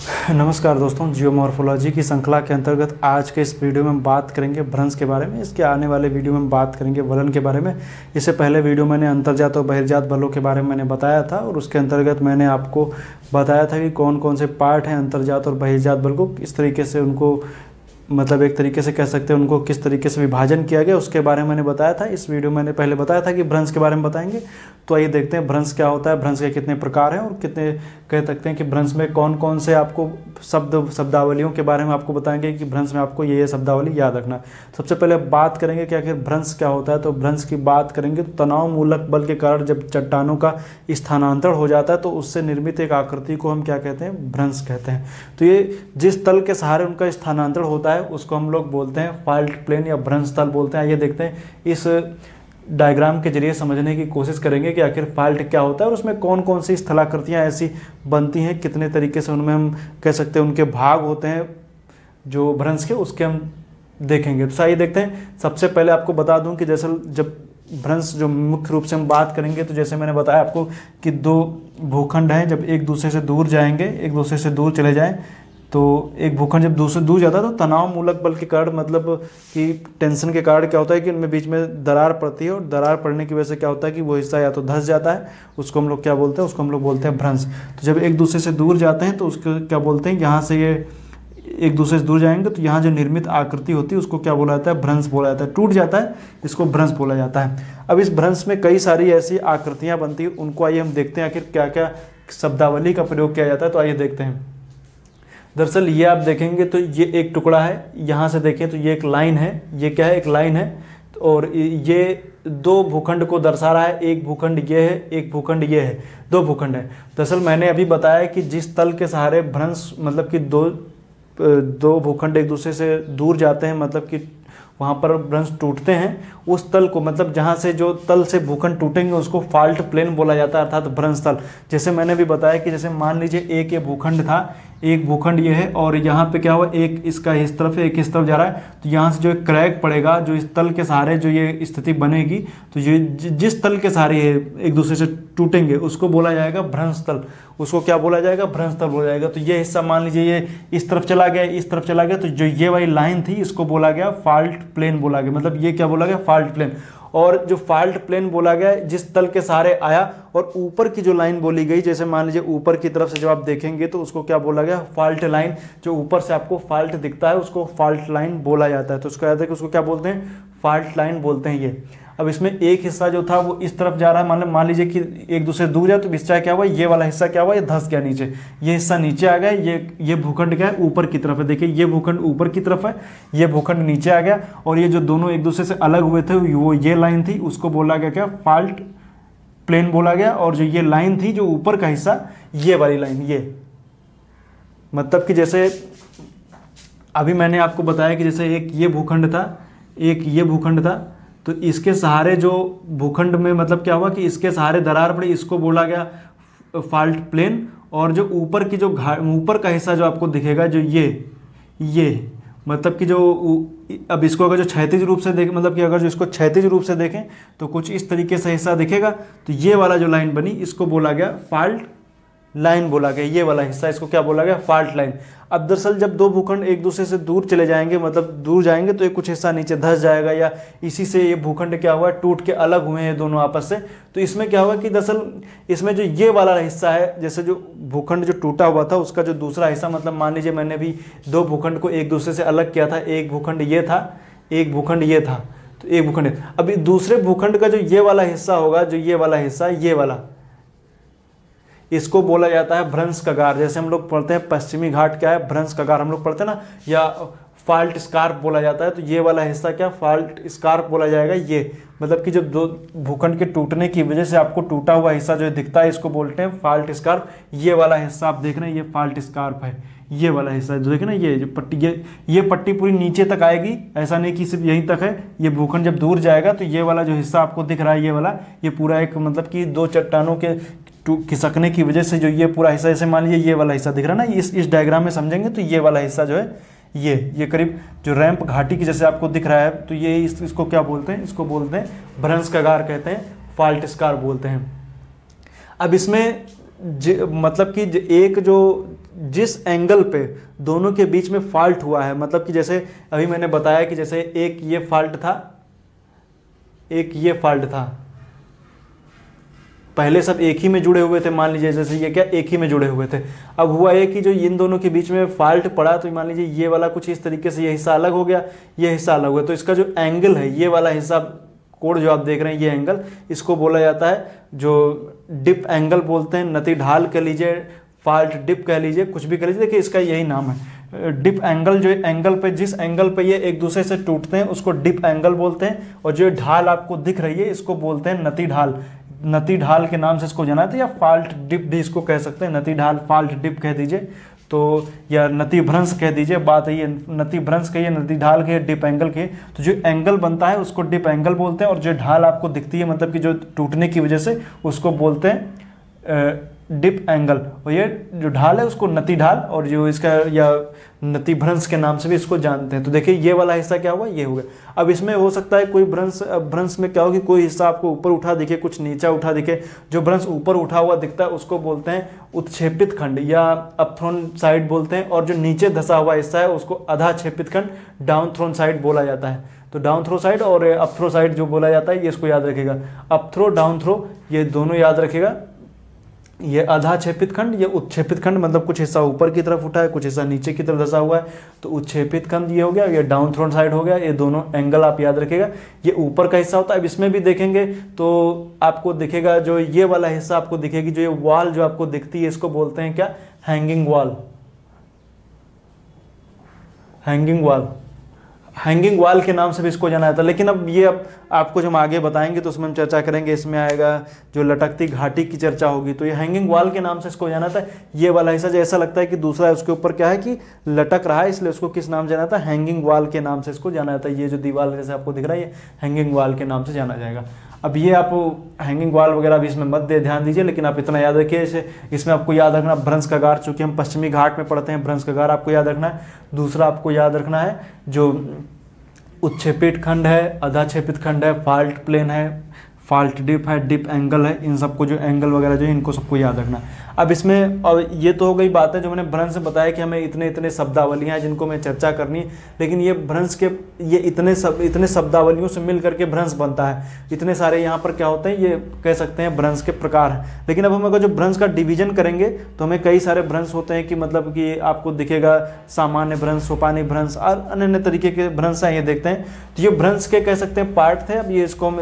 नमस्कार दोस्तों, जियोमॉर्फोलॉजी की श्रृंखला के अंतर्गत आज के इस वीडियो में हम बात करेंगे भ्रंश के बारे में। इसके आने वाले वीडियो में हम बात करेंगे वलन के बारे में। इससे पहले वीडियो मैंने अंतर्जात और बहिर्जात बलों के बारे में मैंने बताया था और उसके अंतर्गत मैंने आपको बताया था कि कौन कौन से पार्ट हैं अंतर्जात और बहिर्जात बल को, इस तरीके से उनको मतलब एक तरीके से कह सकते हैं उनको किस तरीके से विभाजन किया गया उसके बारे में मैंने बताया था। इस वीडियो में मैंने पहले बताया था कि भ्रंश के बारे में बताएंगे। तो आइए देखते हैं भ्रंश क्या होता है, भ्रंश के कितने प्रकार हैं और कितने कह सकते हैं कि भ्रंश में कौन कौन से आपको शब्दावलियों के बारे में आपको बताएंगे कि भ्रंश में आपको ये शब्दावली याद रखना। सबसे पहले बात करेंगे कि आखिर भ्रंश क्या होता है। तो भ्रंश की बात करेंगे तो तनाव मूलक बल के कारण जब चट्टानों का स्थानांतरण हो जाता है तो उससे निर्मित एक आकृति को हम क्या कहते हैं, भ्रंश कहते हैं। तो ये जिस तल के सहारे उनका स्थानांतरण होता है उसको हम लोग बोलते हैं फाल्ट प्लेन या भ्रंश तल बोलते हैं। आइए देखते हैं, इस डायग्राम के जरिए समझने की कोशिश करेंगे कि आखिर फाल्ट क्या होता है और उसमें कौन कौन सी स्थलाकृतियाँ ऐसी बनती हैं, कितने तरीके से उनमें हम कह सकते हैं उनके भाग होते हैं जो भ्रंश के, उसके हम देखेंगे। तो आइए देखते हैं। सबसे पहले आपको बता दूं कि जैसे जब भ्रंश जो मुख्य रूप से हम बात करेंगे तो जैसे मैंने बताया आपको कि दो भूखंड हैं, जब एक दूसरे से दूर जाएंगे, एक दूसरे से दूर चले जाएं तो एक भूखंड जब दूसरे दूर जाता है तो तनाव मूलक बल के कारण मतलब कि टेंशन के कारण क्या होता है कि उनमें बीच में दरार पड़ती है और दरार पड़ने की वजह से क्या होता है कि वो हिस्सा या तो धंस जाता है, उसको हम लोग क्या बोलते हैं, उसको हम लोग बोलते हैं भ्रंश। तो जब एक दूसरे से दूर जाते हैं तो उसको क्या बोलते हैं, यहाँ से ये एक दूसरे से दूर जाएंगे तो यहाँ जो निर्मित आकृति होती है उसको क्या बोला जाता है, भ्रंश बोला जाता है। टूट जाता है, इसको भ्रंश बोला जाता है। अब इस भ्रंश में कई सारी ऐसी आकृतियाँ बनती हैं, उनको आइए हम देखते हैं आखिर क्या क्या शब्दावली का प्रयोग किया जाता है। तो आइए देखते हैं। दरअसल ये आप देखेंगे तो ये एक टुकड़ा है, यहाँ से देखें तो ये एक लाइन है, ये क्या है, एक लाइन है और ये दो भूखंड को दर्शा रहा है। एक भूखंड ये है, एक भूखंड ये है, दो भूखंड है। दरअसल मैंने अभी बताया कि जिस तल के सहारे भ्रंश मतलब कि दो भूखंड एक दूसरे से दूर जाते हैं, मतलब कि वहाँ पर भ्रंश टूटते हैं, उस तल को मतलब जहाँ से जो तल से भूखंड टूटेंगे उसको फाल्ट प्लेन बोला जाता है, अर्थात भ्रंश तल। जैसे मैंने भी बताया कि जैसे मान लीजिए एक ये भूखंड था, एक भूखंड ये है और यहाँ पे क्या हुआ, एक इसका इस तरफ है, एक इस तरफ जा रहा है, तो यहाँ से जो एक क्रैक पड़ेगा, जो इस तल के सहारे जो ये स्थिति बनेगी, तो ये जिस तल के सहारे एक दूसरे से टूटेंगे उसको बोला जाएगा भ्रंश तल। उसको क्या बोला जाएगा, भ्रंश तल बोला जाएगा। तो ये हिस्सा मान लीजिए ये इस तरफ चला गया, इस तरफ चला गया, तो जो ये वाली लाइन थी इसको बोला गया फाल्ट प्लेन बोला गया, मतलब ये क्या बोला गया, फाल्ट प्लेन। और जो फाल्ट प्लेन बोला गया जिस तल के सहारे आया और ऊपर की जो लाइन बोली गई, जैसे मान लीजिए ऊपर की तरफ से जब आप देखेंगे तो उसको क्या बोला गया, फाल्ट लाइन। जो ऊपर से आपको फाल्ट दिखता है उसको फाल्ट लाइन बोला जाता है। तो उसको याद है कि उसको क्या बोलते हैं, फाल्ट लाइन बोलते हैं ये। अब इसमें एक हिस्सा जो था वो इस तरफ जा रहा है, मान लीजिए कि एक दूसरे दूर जाए तो हिस्सा क्या हुआ, ये वाला हिस्सा क्या हुआ, ये धंस गया नीचे, ये हिस्सा नीचे आ गया। ये भूखंड क्या है, ऊपर की तरफ है। देखिए ये भूखंड ऊपर की तरफ है, ये भूखंड नीचे आ गया और ये जो दोनों एक दूसरे से अलग हुए थे वो ये लाइन थी, उसको बोला गया क्या, फाल्ट प्लेन बोला गया। और जो ये लाइन थी जो ऊपर का हिस्सा, ये वाली लाइन, ये मतलब कि जैसे अभी मैंने आपको बताया कि जैसे एक ये भूखंड था, एक ये भूखंड था, तो इसके सहारे जो भूखंड में मतलब क्या हुआ कि इसके सहारे दरार पड़ी, इसको बोला गया फाल्ट प्लेन। और जो ऊपर की जो ऊपर का हिस्सा जो आपको दिखेगा, जो ये मतलब कि जो अब इसको अगर जो क्षैतिज रूप से देखें, मतलब कि अगर जो इसको क्षैतिज रूप से देखें तो कुछ इस तरीके से हिस्सा दिखेगा। तो ये वाला जो लाइन बनी इसको बोला गया फाल्ट लाइन बोला गया, ये वाला हिस्सा इसको क्या बोला गया, फाल्ट लाइन। अब दरअसल जब दो भूखंड एक दूसरे से दूर चले जाएंगे, मतलब दूर जाएंगे, तो ये कुछ हिस्सा नीचे धंस जाएगा या इसी से ये भूखंड क्या हुआ, टूट के अलग हुए हैं दोनों आपस से। तो इसमें क्या हुआ कि दरअसल इसमें जो ये वाला हिस्सा है, जैसे जो भूखंड जो टूटा हुआ था उसका जो दूसरा हिस्सा, मतलब मान लीजिए मैंने भी दो भूखंड को एक दूसरे से अलग किया था, एक भूखंड ये था, एक भूखंड ये था, तो एक भूखंड। अभी दूसरे भूखंड का जो ये वाला हिस्सा होगा, जो ये वाला हिस्सा, ये वाला, इसको बोला जाता है भ्रंश कगार। जैसे हम लोग पढ़ते हैं पश्चिमी घाट क्या है, भ्रंश कगार हम लोग पढ़ते हैं ना, या फाल्ट स्कार्प बोला जाता है। तो ये वाला हिस्सा क्या, फाल्ट स्कार्प बोला जाएगा। ये मतलब कि जब दो भूखंड के टूटने की वजह से आपको टूटा हुआ हिस्सा जो दिखता है इसको बोलते हैं फाल्ट स्कार्प। ये वाला हिस्सा आप देख रहे हैं, ये फाल्ट स्कार्प है। ये वाला हिस्सा जो देखे ना, ये जो पट्टी, ये पट्टी पूरी नीचे तक आएगी, ऐसा नहीं कि सिर्फ यहीं तक है। ये भूखंड जब दूर जाएगा तो ये वाला जो हिस्सा आपको दिख रहा है, ये वाला, ये पूरा एक मतलब कि दो चट्टानों के खिसकने की वजह से जो ये पूरा हिस्सा, जैसे मान लीजिए ये वाला हिस्सा दिख रहा है ना, इस डायग्राम में समझेंगे तो ये वाला हिस्सा जो है, ये करीब जो रैंप घाटी की जैसे आपको दिख रहा है, तो ये इसको क्या बोलते हैं, इसको बोलते हैं भ्रंश कगार कहते हैं, फाल्ट स्कार बोलते हैं। अब इसमें मतलब कि एक जो जिस एंगल पे दोनों के बीच में फॉल्ट हुआ है, मतलब कि जैसे अभी मैंने बताया कि जैसे एक ये फॉल्ट था, एक ये फॉल्ट था, पहले सब एक ही में जुड़े हुए थे, मान लीजिए जैसे ये क्या एक ही में जुड़े हुए थे। अब हुआ ये कि जो इन दोनों के बीच में फॉल्ट पड़ा, तो मान लीजिए ये वाला कुछ इस तरीके से ये हिस्सा अलग हो गया, ये हिस्सा अलग हुआ, तो इसका जो एंगल है, ये वाला हिस्सा कोण जो आप देख रहे हैं, ये एंगल, इसको बोला जाता है जो डिप एंगल बोलते हैं, नती ढाल कह लीजिए, फॉल्ट डिप कह लीजिए, कुछ भी कह लीजिए, देखिए इसका यही नाम है डिप एंगल। जो एंगल पे, जिस एंगल पे ये एक दूसरे से टूटते हैं उसको डिप एंगल बोलते हैं, और जो ढाल आपको दिख रही है इसको बोलते हैं नती ढाल। नती ढाल के नाम से इसको जाना है, या फॉल्ट डिप भी इसको कह सकते हैं, नती ढाल फॉल्ट डिप कह दीजिए तो, या नती भ्रंश कह दीजिए, बात है ये नती भ्रंश कहिए, नती ढाल कहिए, डिप एंगल कहिए। तो जो एंगल बनता है उसको डिप एंगल बोलते हैं, और जो ढाल आपको दिखती है मतलब कि जो टूटने की वजह से, उसको बोलते हैं डिप एंगल। और ये जो ढाल है उसको नती ढाल, और जो इसका या नती भ्रंश के नाम से भी इसको जानते हैं। तो देखिए ये वाला हिस्सा क्या हुआ, ये हो गया। अब इसमें हो सकता है कोई भ्रंश में क्या हो कि कोई हिस्सा आपको ऊपर उठा दिखे, कुछ नीचा उठा दिखे। जो भ्रंश ऊपर उठा हुआ दिखता है उसको बोलते हैं उत्क्षेपित खंड या अपथ्रोन साइड बोलते हैं, और जो नीचे धसा हुआ हिस्सा है उसको अधा क्षेपित खंड, डाउन थ्रोन साइड बोला जाता है। तो डाउन थ्रो साइड और अपथ्रो साइड जो बोला जाता है, ये इसको याद रखेगा। अपथ्रो डाउन थ्रो ये दोनों याद रखेगा। ये आधा क्षेपित खंड, ये उत्क्षेपित खंड, मतलब कुछ हिस्सा ऊपर की तरफ उठा है, कुछ हिस्सा नीचे की तरफ धसा हुआ है, तो उत्क्षेपित खंड ये हो गया, ये डाउन थ्रोन साइड हो गया। ये दोनों एंगल आप याद रखेगा, ये ऊपर का हिस्सा होता है। अब इसमें भी देखेंगे तो आपको दिखेगा, जो ये वाला हिस्सा आपको दिखेगी, जो ये वॉल जो आपको दिखती है, इसको बोलते हैं क्या, hanging wall. Hanging wall, hanging wall के नाम से भी इसको जाना जाता है। लेकिन अब ये आपको जब हम आगे बताएंगे तो उसमें हम चर्चा करेंगे, इसमें आएगा जो लटकती घाटी की चर्चा होगी। तो ये हैंगिंग वॉल के नाम से इसको जाना जाता है। ये वाला हिस्सा जो ऐसा लगता है कि दूसरा है, उसके ऊपर क्या है कि लटक रहा है, इसलिए उसको किस नाम से जाना जाता है, हैंगिंग वॉल के नाम से इसको जाना जाता है। ये जो दीवार जैसे आपको दिख रहा है, ये हैंगिंग वॉल के नाम से जाना जाएगा। अब ये आप हैंगिंग वॉल वगैरह भी इसमें मत दे ध्यान दीजिए, लेकिन आप इतना याद रखिए, इसमें आपको याद रखना भ्रंश का गार, चूंकि हम पश्चिमी घाट में पढ़ते हैं, भ्रंश का गार आपको याद रखना है। दूसरा आपको याद रखना है जो उत्क्षेपित खंड है, आधा क्षेपित खंड है, फॉल्ट प्लेन है, फॉल्ट डिप है, डिप एंगल है। इन सबको जो एंगल वगैरह जो है इनको सबको याद रखना। अब इसमें, और ये तो हो गई बात है जो मैंने भ्रंश से बताया कि हमें इतने इतने शब्दावलियाँ हैं जिनको मैं चर्चा करनी है। लेकिन ये भ्रंश के ये इतने शब्दावलियों से मिल करके भ्रंश बनता है। इतने सारे यहाँ पर क्या होते हैं, ये कह सकते हैं भ्रंश के प्रकार हैं। लेकिन अब हम अगर जो भ्रंश का डिवीजन करेंगे तो हमें कई सारे भ्रंश होते हैं, कि मतलब कि आपको दिखेगा सामान्य भ्रंश, सोपानी भ्रंश और अन्य अन्य तरीके के भ्रंश हैं, ये देखते हैं। तो ये भ्रंश के कह सकते हैं पार्ट थे। अब ये इसको हम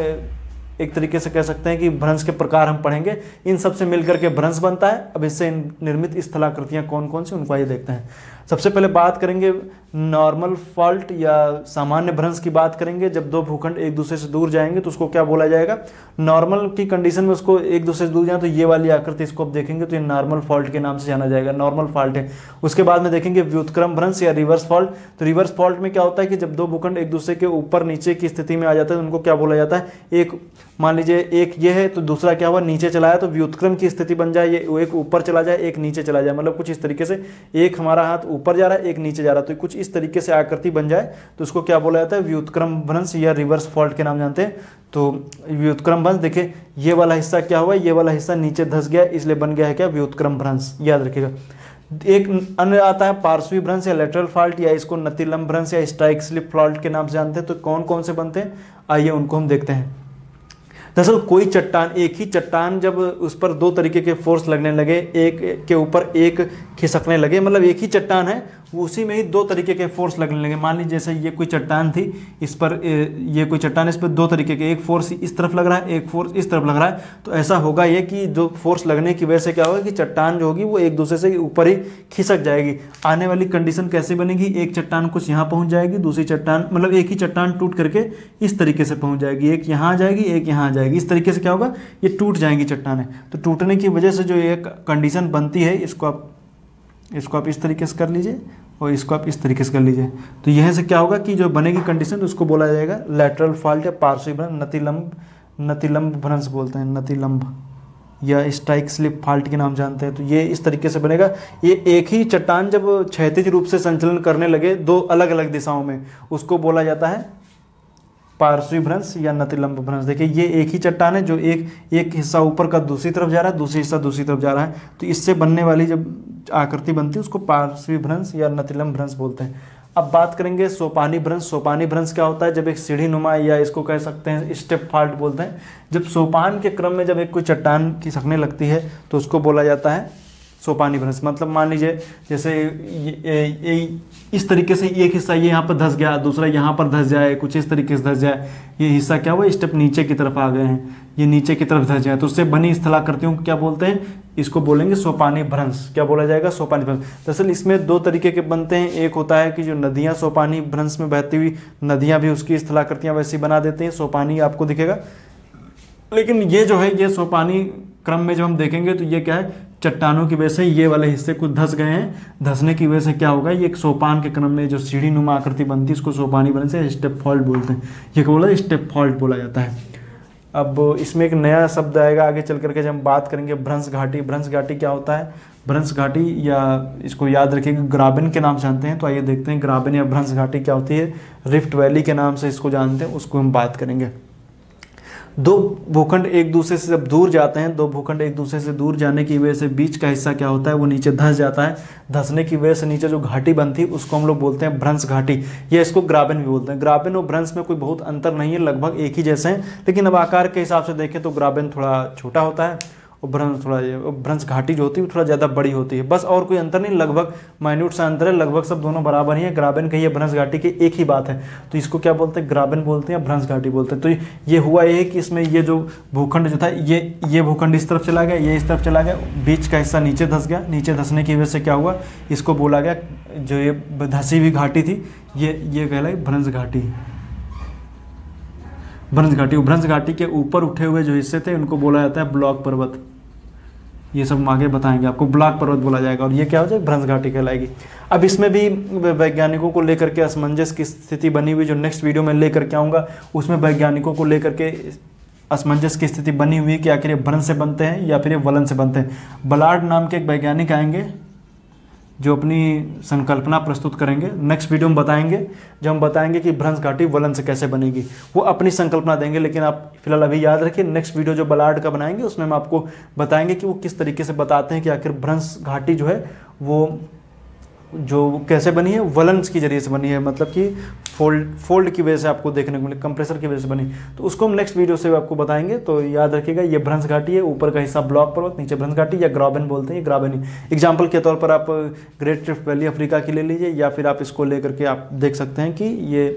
एक तरीके से कह सकते हैं कि भ्रंश के प्रकार हम पढ़ेंगे, इन सब से मिलकर के भ्रंश बनता है। अब इससे निर्मित स्थलाकृतियाँ कौन कौन सी, उनको आइए देखते हैं। सबसे पहले बात करेंगे नॉर्मल फॉल्ट या सामान्य भ्रंश की बात करेंगे। जब दो भूखंड एक दूसरे से दूर जाएंगे तो उसको क्या बोला जाएगा, नॉर्मल की कंडीशन में उसको एक दूसरे से दूर जाए तो ये वाली आकृति इसको आप देखेंगे तो ये नॉर्मल फॉल्ट के नाम से जाना जाएगा, नॉर्मल फॉल्ट है। उसके बाद में देखेंगे व्युत्क्रम भ्रंश या रिवर्स फॉल्ट। तो रिवर्स फॉल्ट में क्या होता है कि जब दो भूखंड एक दूसरे के ऊपर नीचे की स्थिति में आ जाते हैं तो उनको क्या बोला जाता है, एक मान लीजिए एक ये है तो दूसरा क्या हुआ, नीचे चला है, तो व्युत्क्रम की स्थिति बन जाए, ये एक ऊपर चला जाए एक नीचे चला जाए, मतलब कुछ इस तरीके से एक हमारा हाथ ऊपर जा रहा है एक नीचे जा रहा है, तो कुछ इस तरीके से आकृति बन जाए तो उसको क्या बोला जाता है, व्युत्क्रम भ्रंश या रिवर्स फॉल्ट के नाम जानते हैं। तो व्युत्क्रम भ्रंश, देखिए ये वाला हिस्सा क्या हुआ, ये वाला हिस्सा नीचे धंस गया, इसलिए बन गया है क्या, व्युत्क्रम भ्रंश, याद रखिएगा। एक अन्य आता है पार्श्वी भ्रंश या लेटरल फॉल्ट, या इसको नतिलंब भ्रंश या स्ट्राइक स्लिप फॉल्ट के नाम से जानते हैं। तो कौन कौन से बनते हैं, आइए उनको हम देखते हैं। दरअसल कोई चट्टान, एक ही चट्टान जब उस पर दो तरीके के फोर्स लगने लगे, एक के ऊपर एक खिसकने लगे, मतलब एक ही चट्टान है उसी में ही दो तरीके के फोर्स लगने लगे। मान लीजिए जैसे ये कोई चट्टान थी, इस पर ये कोई चट्टान, इस पर दो तरीके के, एक फोर्स इस तरफ लग रहा है एक फोर्स इस तरफ लग रहा है, तो ऐसा होगा ये कि जो फोर्स लगने की वजह से क्या होगा कि चट्टान जो होगी वो एक दूसरे से ऊपर ही खिसक जाएगी। आने वाली कंडीशन कैसे बनेगी, एक चट्टान कुछ यहाँ पहुँच जाएगी, दूसरी चट्टान मतलब एक ही चट्टान टूट करके इस तरीके से पहुँच जाएगी, एक यहाँ आ जाएगी एक यहाँ आ जाएगी, इस तरीके से क्या होगा ये टूट जाएंगी चट्टानें। तो टूटने की वजह से जो एक कंडीशन बनती है, इसको आप इस तरीके से कर लीजिए और इसको आप इस तरीके से कर लीजिए, तो यह से क्या होगा कि जो बनेगी कंडीशन उसको बोला जाएगा लेटरल फॉल्ट या पार्श्वी भ्रंश, नतिलंब भ्रंश बोलते हैं, नतिलंब या स्ट्राइक स्लिप फॉल्ट के नाम जानते हैं। तो ये इस तरीके से बनेगा। ये एक ही चट्टान जब क्षैतिज रूप से संचलन करने लगे दो अलग अलग दिशाओं में, उसको बोला जाता है पार्श्वी भ्रंश या नतिलंब भ्रंश। देखिए ये एक ही चट्टान है जो एक हिस्सा ऊपर का दूसरी तरफ जा रहा है, दूसरी हिस्सा दूसरी तरफ जा रहा है, तो इससे बनने वाली जब आकृति बनती है उसको पार्श्वी भ्रंश या नतिलंब भ्रंश बोलते हैं। अब बात करेंगे सोपानी भ्रंश। सोपानी भ्रंश क्या होता है? जब एक सीढ़ी नुमा या इसको कह सकते हैं स्टेप फॉल्ट बोलते हैं, जब सोपान के क्रम में जब एक कोई चट्टान खिसकने लगती है तो उसको बोला जाता है सोपानी भ्रंश। मतलब मान लीजिए जैसे इस तरीके से एक हिस्सा ये यहाँ पर धंस गया, दूसरा यहाँ पर धंस जाए, कुछ इस तरीके से धंस जाए, ये हिस्सा क्या हुआ, स्टेप नीचे की तरफ आ गए हैं, ये नीचे की तरफ धंस जाए, तो उससे बनी स्थलाकृतियों को क्या बोलते हैं? इसको बोलेंगे सोपानी भ्रंश। क्या बोला जाएगा? सोपानी भ्रंश। दरअसल इसमें दो तरीके के बनते हैं। एक होता है कि जो नदियाँ सोपानी भ्रंश में बहती हुई नदियाँ भी उसकी स्थलाकृतियाँ वैसी बना देती हैं, सोपानी आपको दिखेगा। लेकिन ये जो है ये सोपानी क्रम में जब हम देखेंगे तो ये क्या है, चट्टानों की वजह से ये वाले हिस्से कुछ धंस गए हैं, धंसने की वजह से क्या होगा, ये एक सोपान के क्रम में जो सीढ़ी नुमा आकृति बनती है उसको सोपानी भ्रंश से स्टेप फॉल्ट बोलते हैं। ये क्या बोला? स्टेप फॉल्ट बोला जाता है। अब इसमें एक नया शब्द आएगा आगे चल करके जब हम बात करेंगे भ्रंश घाटी। भ्रंश घाटी क्या होता है? भ्रंश घाटी या इसको याद रखिएगा ग्राबेन के नाम से जानते हैं, तो आइए देखते हैं ग्राबेन या भ्रंश घाटी क्या होती है। रिफ्ट वैली के नाम से इसको जानते हैं, उसको हम बात करेंगे। दो भूखंड एक दूसरे से जब दूर जाते हैं, दो भूखंड एक दूसरे से दूर जाने की वजह से बीच का हिस्सा क्या होता है, वो नीचे धंस जाता है। धंसने की वजह से नीचे जो घाटी बनती है उसको हम लोग बोलते हैं भ्रंश घाटी, या इसको ग्राबेन भी बोलते हैं। ग्राबेन और भ्रंश में कोई बहुत अंतर नहीं है, लगभग एक ही जैसे हैं, लेकिन अब आकार के हिसाब से देखें तो ग्राबेन थोड़ा छोटा होता है और भ्रंश घाटी जो होती है वो थोड़ा ज़्यादा बड़ी होती है। बस और कोई अंतर नहीं, लगभग माइन्यूट सा अंतर है, लगभग सब दोनों बराबर ही है। ग्राबेन कही है, भ्रंश घाटी की एक ही बात है, तो इसको क्या बोलते हैं? ग्राबेन बोलते हैं, भ्रंश घाटी बोलते हैं। तो ये हुआ ये कि इसमें ये जो भूखंड जो था ये भूखंड इस तरफ चला गया, ये इस तरफ चला गया, बीच का हिस्सा नीचे धंस गया। नीचे धंसने की वजह से क्या हुआ, इसको बोला गया, जो ये धंसी हुई घाटी थी ये कहलाई भ्रंश घाटी। भ्रंश घाटी, भ्रंश घाटी के ऊपर उठे हुए जो हिस्से थे उनको बोला जाता है ब्लॉक पर्वत। ये सब हम आगे बताएंगे आपको, ब्लॉक पर्वत बोला जाएगा और ये क्या हो जाएगा? भ्रंश घाटी कहलाएगी। अब इसमें भी वैज्ञानिकों को लेकर के असमंजस की स्थिति बनी हुई, जो नेक्स्ट वीडियो में लेकर के आऊँगा उसमें वैज्ञानिकों को लेकर के असमंजस की स्थिति बनी हुई कि आखिर ये भ्रंश से बनते हैं या फिर ये वलन से बनते हैं। बलार्ड नाम के एक वैज्ञानिक आएंगे जो अपनी संकल्पना प्रस्तुत करेंगे, नेक्स्ट वीडियो में बताएंगे, जब हम बताएंगे कि भ्रंश घाटी वलन से कैसे बनेगी, वो अपनी संकल्पना देंगे। लेकिन आप फिलहाल अभी याद रखिए, नेक्स्ट वीडियो जो बलार्ड का बनाएंगे उसमें हम आपको बताएंगे कि वो किस तरीके से बताते हैं कि आखिर भ्रंश घाटी जो है वो जो कैसे बनी है, वलन्स के जरिए से बनी है, मतलब कि फोल्ड की वजह से आपको देखने को मिले, कंप्रेसर की वजह से बनी, तो उसको हम नेक्स्ट वीडियो से आपको बताएंगे। तो याद रखिएगा ये भ्रंश घाटी है, ऊपर का हिस्सा ब्लॉक पर्वत, नीचे भ्रंश घाटी या ग्राबेन बोलते हैं, ये ग्राबेन ही। एग्जाम्पल के तौर पर आप ग्रेट रिफ्ट वैली अफ्रीका की ले लीजिए, या फिर आप इसको लेकर के आप देख सकते हैं कि ये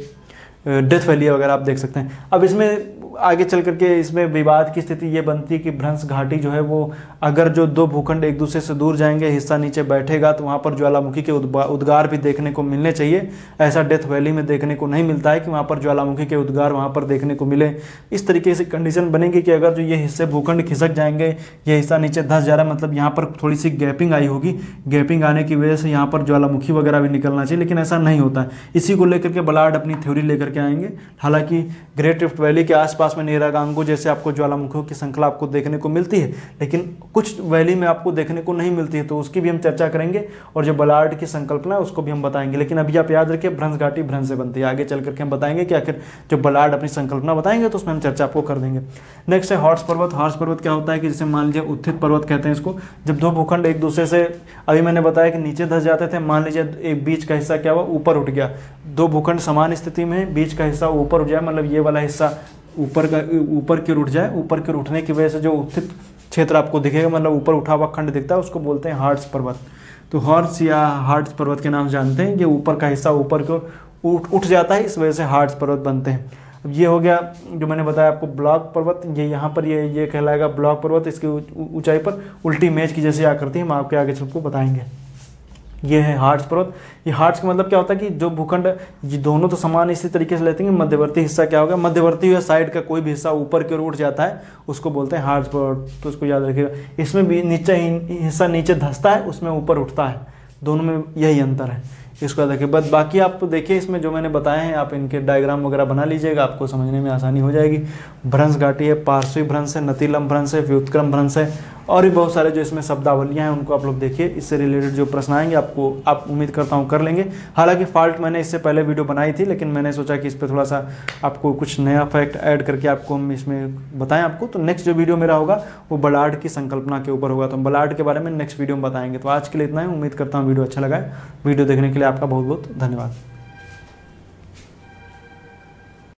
डेथ वैली वगैरह आप देख सकते हैं। अब इसमें आगे चल करके इसमें विवाद की स्थिति ये बनती है कि भ्रंश घाटी जो है वो अगर जो दो भूखंड एक दूसरे से दूर जाएंगे, हिस्सा नीचे बैठेगा तो वहाँ पर ज्वालामुखी के उद्गार भी देखने को मिलने चाहिए। ऐसा डेथ वैली में देखने को नहीं मिलता है कि वहाँ पर ज्वालामुखी के उद्गार वहाँ पर देखने को मिले। इस तरीके से कंडीशन बनेगी कि अगर जो ये हिस्से भूखंड खिसक जाएंगे, ये हिस्सा नीचे धंस जा रहा है, मतलब यहाँ पर थोड़ी सी गैपिंग आई होगी, गैपिंग आने की वजह से यहाँ पर ज्वालामुखी वगैरह भी निकलना चाहिए, लेकिन ऐसा नहीं होता है। इसी को लेकर के बलार्ड अपनी थ्योरी लेकर के आएंगे। हालांकि ग्रेट रिफ्ट वैली के आसपास में नेरागांगो जैसे आपको ज्वालामुखियों की श्रृंखला आपको देखने को मिलती है, लेकिन कुछ वैली में आपको देखने को नहीं मिलती है, तो उसकी भी हम चर्चा करेंगे और जो बलार्ड की संकल्पना है उसको भी हम बताएंगे। लेकिन अभी आप याद रखिए भ्रंश घाटी भ्रंश से बनती है। आगे चल करके हम बताएंगे कि आखिर जो बलार्ड अपनी संकल्पना बताएंगे तो उसमें हम चर्चा आपको कर देंगे। नेक्स्ट है हॉर्स पर्वत। हॉर्स पर्वत क्या होता है कि जैसे मान लीजिए उत्थित पर्वत कहते हैं इसको, जब दो भूखंड एक दूसरे से, अभी मैंने बताया कि नीचे धंस जाते थे, मान लीजिए एक बीच का हिस्सा क्या हुआ, ऊपर उठ गया, दो भूखंड समान स्थिति में, बीच का हिस्सा ऊपर उठ जाए, मतलब ये वाला हिस्सा ऊपर की ओर उठ जाए, ऊपर की ओर उठने की वजह से जो उत्थित क्षेत्र आपको दिखेगा, मतलब ऊपर उठा हुआ खंड दिखता है, उसको बोलते हैं हॉर्स पर्वत। तो हॉर्स या हार्ट्स पर्वत के नाम से जानते हैं, ये ऊपर का हिस्सा ऊपर को उठ जाता है, इस वजह से हार्ट्स पर्वत बनते हैं। अब ये हो गया जो मैंने बताया आपको ब्लॉक पर्वत, ये यहाँ पर ये कहलाएगा ब्लॉक पर्वत। इसकी ऊंचाई पर उल्टी मेज की जैसी आकृति हम आपके आगे सबको बताएंगे। ये है हार्ट्स पर्वत। ये हार्ट्स का मतलब क्या होता है कि जो भूखंड, ये दोनों तो समान इसी तरीके से लेते हैं, मध्यवर्ती हिस्सा क्या होगा, मध्यवर्ती हुआ साइड का कोई भी हिस्सा ऊपर की ओर उठ जाता है, उसको बोलते हैं हार्ट्स पर्वत। तो उसको याद रखिएगा। इसमें भी नीचे हिस्सा नीचे धंसता है, उसमें ऊपर उठता है, दोनों में यही अंतर है, इसको याद रखिए। बस बाकी आप देखिए इसमें जो मैंने बताए हैं, आप इनके डायग्राम वगैरह बना लीजिएगा, आपको समझने में आसानी हो जाएगी। भ्रंश घाटी है, पार्श्वी भ्रंश है, नतिलम भ्रंश है, व्युत्क्रम भ्रंश है और भी बहुत सारे जो इसमें शब्दावलियाँ हैं उनको आप लोग देखिए। इससे रिलेटेड जो प्रश्न आएंगे आपको आप उम्मीद करता हूँ कर लेंगे। हालांकि फॉल्ट मैंने इससे पहले वीडियो बनाई थी, लेकिन मैंने सोचा कि इस पर थोड़ा सा आपको कुछ नया फैक्ट ऐड करके आपको हम इसमें बताएं आपको। तो नेक्स्ट जो वीडियो मेरा होगा वो बलार्ड की संकल्पना के ऊपर होगा, तो हम बलार्ड के बारे में नेक्स्ट वीडियो में बताएंगे। तो आज के लिए इतना ही, उम्मीद करता हूँ वीडियो अच्छा लगा है। वीडियो देखने के लिए आपका बहुत बहुत धन्यवाद।